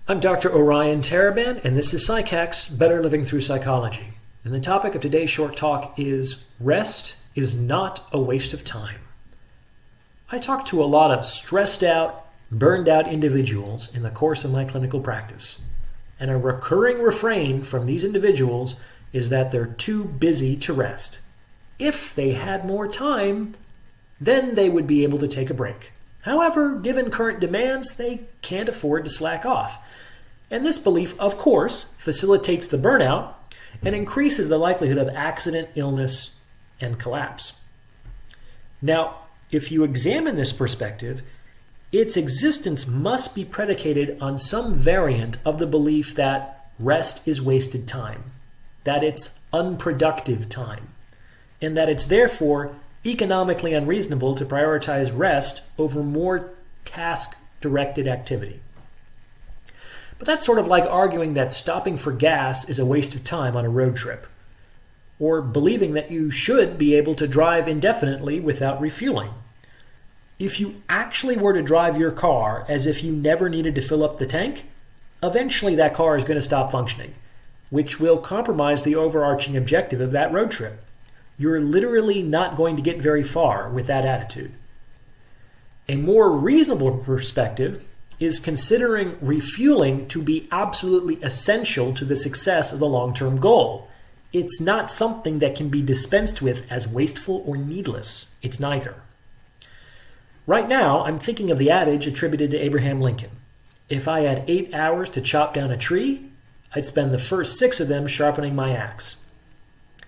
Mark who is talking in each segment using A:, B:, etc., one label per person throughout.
A: I'm Dr. Orion Taraban, and this is Psychacks, Better Living Through Psychology. And the topic of today's short talk is rest is not a waste of time. I talk to a lot of stressed out, burned out individuals in the course of my clinical practice. And a recurring refrain from these individuals is that they're too busy to rest. If they had more time, then they would be able to take a break. However, given current demands, they can't afford to slack off. And this belief, of course, facilitates the burnout and increases the likelihood of accident, illness, and collapse. Now, if you examine this perspective, its existence must be predicated on some variant of the belief that rest is wasted time, that it's unproductive time, and that it's therefore economically unreasonable to prioritize rest over more task-directed activity. But that's sort of like arguing that stopping for gas is a waste of time on a road trip, or believing that you should be able to drive indefinitely without refueling. If you actually were to drive your car as if you never needed to fill up the tank, eventually that car is going to stop functioning, which will compromise the overarching objective of that road trip. You're literally not going to get very far with that attitude. A more reasonable perspective is considering refueling to be absolutely essential to the success of the long-term goal. It's not something that can be dispensed with as wasteful or needless. It's neither. Right now, I'm thinking of the adage attributed to Abraham Lincoln. If I had 8 hours to chop down a tree, I'd spend the first 6 of them sharpening my axe.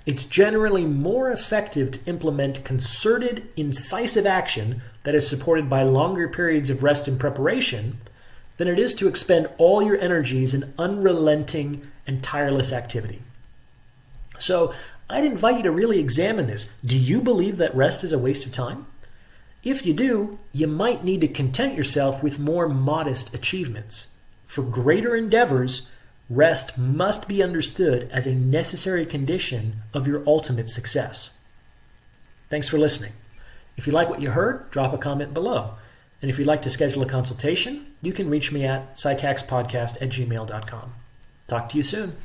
A: It's generally more effective to implement concerted, incisive action that is supported by longer periods of rest and preparation than it is to expend all your energies in unrelenting and tireless activity. So I'd invite you to really examine this. Do you believe that rest is a waste of time? If you do, you might need to content yourself with more modest achievements. For greater endeavors, rest must be understood as a necessary condition of your ultimate success. Thanks for listening. If you like what you heard, drop a comment below. And if you'd like to schedule a consultation, you can reach me at psychackspodcast@gmail.com. Talk to you soon.